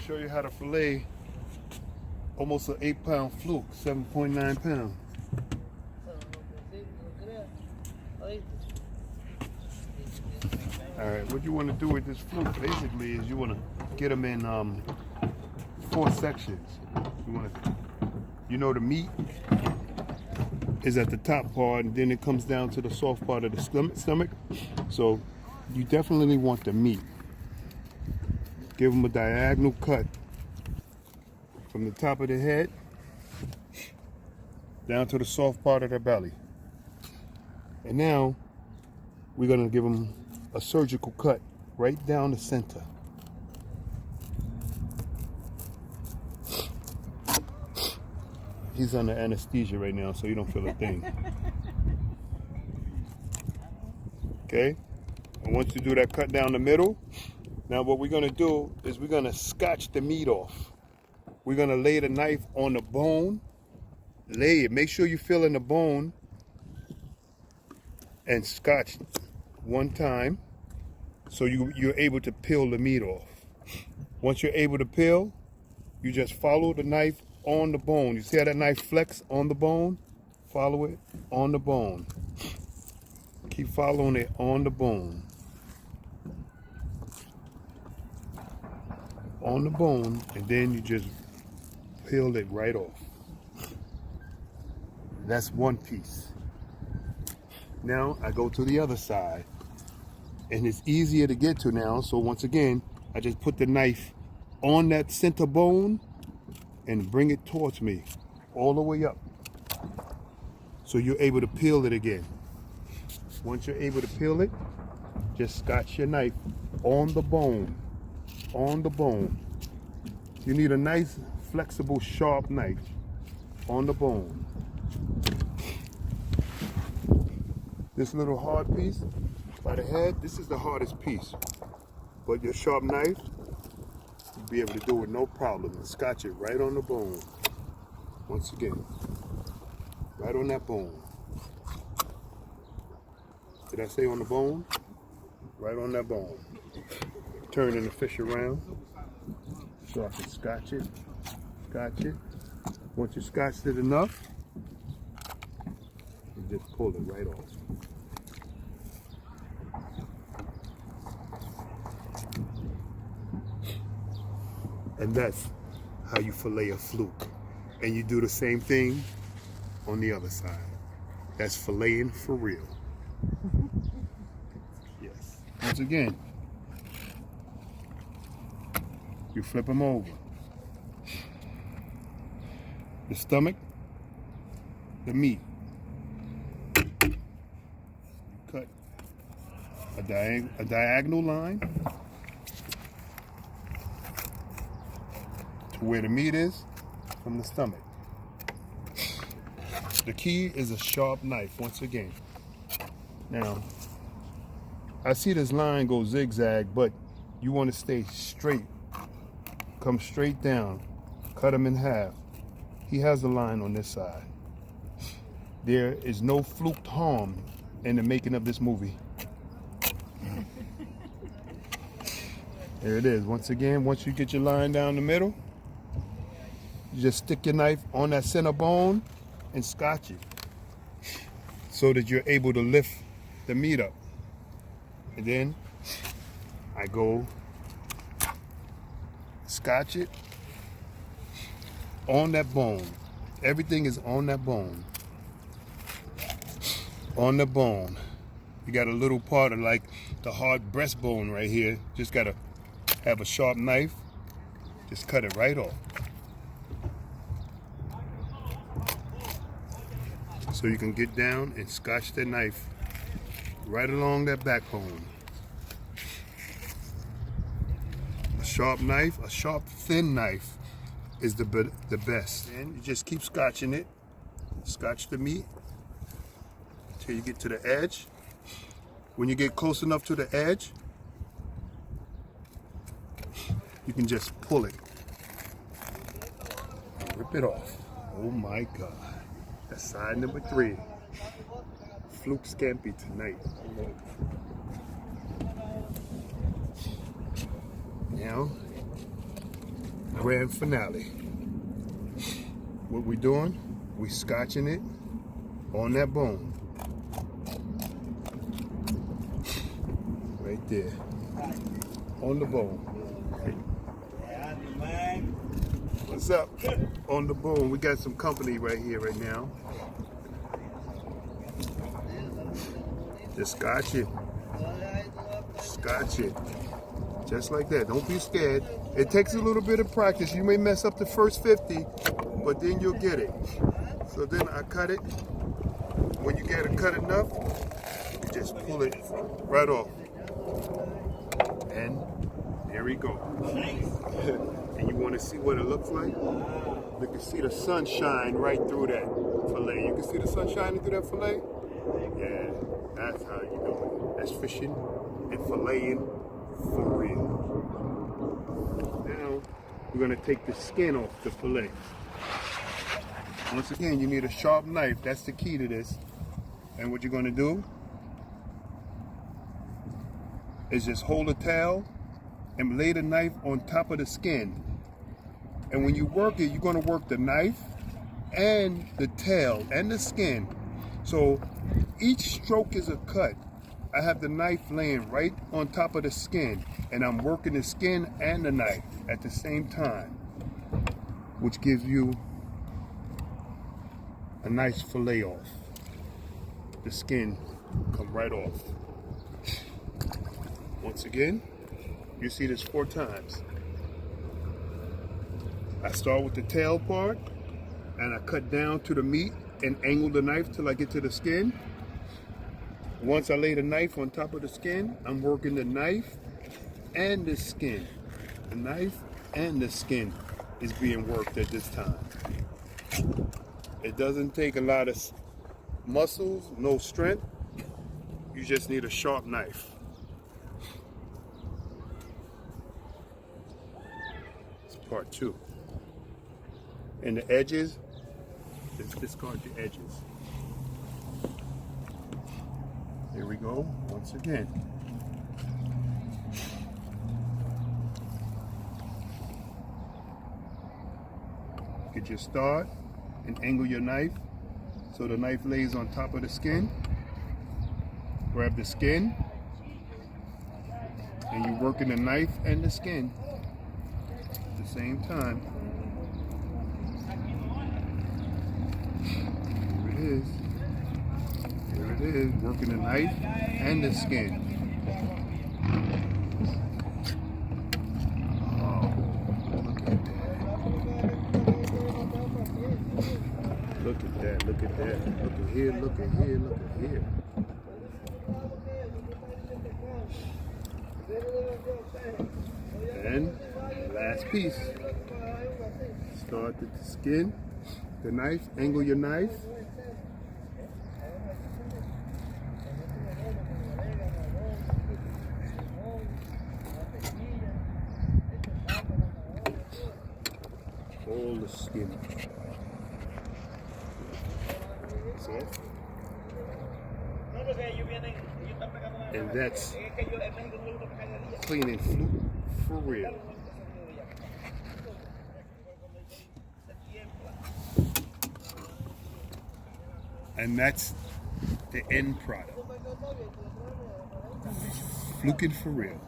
show you how to fillet almost an 8-pound fluke, 7.9 pounds. All right, what you want to do with this fluke basically is you want to get them in 4 sections. The meat is at the top part, and then it comes down to the soft part of the stomach. So you definitely want the meat. Give them a diagonal cut from the top of the head down to the soft part of their belly. And now we're going to give them a surgical cut right down the center. He's under anesthesia right now, so you don't feel a thing. Okay? And once you do that cut down the middle, now what we're going to do is we're going to scotch the meat off. We're going to lay the knife on the bone. Lay it. Make sure you fill in the bone and scotch one time so you're able to peel the meat off. Once you're able to peel, you just follow the knife on the bone. You see how that knife flex on the bone? Follow it on the bone. Keep following it on the bone. On the bone, and then you just peel it right off. That's one piece. Now I go to the other side, and it's easier to get to now. So once again, I just put the knife on that center bone and bring it towards me all the way up, so you're able to peel it again. Once you're able to peel it, just scotch your knife on the bone. On the bone. You need a nice, flexible, sharp knife on the bone. This little hard piece by the head, this is the hardest piece. But your sharp knife, you'll be able to do it no problem. And scotch it right on the bone. Once again, right on that bone. Did I say on the bone? Right on that bone. Turning the fish around so I can scotch it. Scotch it. Once you scotched it enough, you just pull it right off. And that's how you fillet a fluke. And you do the same thing on the other side. That's filleting for real. Yes. Once again, you flip them over. The stomach, the meat. You cut a diagonal line to where the meat is from the stomach. The key is a sharp knife, once again. Now, I see this line go zigzag, but you want to stay straight. Come straight down. Cut him in half. He has a line on this side. There is no fluked harm in the making of this movie. There it is. Once again, once you get your line down the middle, you just stick your knife on that center bone and scotch it so that you're able to lift the meat up. And then I go scotch it on that bone. Everything is on that bone. On the bone. You got a little part of like the hard breastbone right here. Just gotta have a sharp knife. Just cut it right off. So you can get down and scotch that knife right along that backbone. A sharp knife, a sharp thin knife is the best. And you just keep scotching it. Scotch the meat until you get to the edge. When you get close enough to the edge, you can just pull it and rip it off. Oh my God. That's side number 3. Fluke Scampi tonight. Now, grand finale. What we doing? We scotching it on that bone. Right there. On the bone. What's up? On the bone. We got some company right here right now. Just scotch it. Scotch it. Just like that. Don't be scared. It takes a little bit of practice. You may mess up the first 50, but then you'll get it. So then I cut it. When you get it cut enough, you just pull it right off. And there we go. And you want to see what it looks like? You can see the sun shine right through that fillet. You can see the sun shining through that fillet? Yeah, that's how you do it. That's fishing and filleting for real. Now, we're going to take the skin off the fillet. Once again, you need a sharp knife. That's the key to this. And what you're going to do is just hold a towel and lay the knife on top of the skin. And when you work it, you're going to work the knife and the tail and the skin. So each stroke is a cut. I have the knife laying right on top of the skin, and I'm working the skin and the knife at the same time, which gives you a nice fillet off. The skin come right off. Once again, you see this 4 times. I start with the tail part, and I cut down to the meat and angle the knife till I get to the skin. Once I lay the knife on top of the skin, I'm working the knife and the skin. The knife and the skin is being worked at this time. It doesn't take a lot of muscles, no strength. You just need a sharp knife. It's part 2. And the edges, let's discard the edges. Here we go, once again. Get your start and angle your knife so the knife lays on top of the skin. Grab the skin, and you're working the knife and the skin at the same time. Here it is. Here it is, working the knife and the skin. Oh, look at that. Look at that, look at that. Look at here, look at here, look at here. And last piece. Start with the skin, the knife, angle your knife. All the skin. That's it. And that's cleaning FLUKE for real. And that's the end product. FLUKE for real.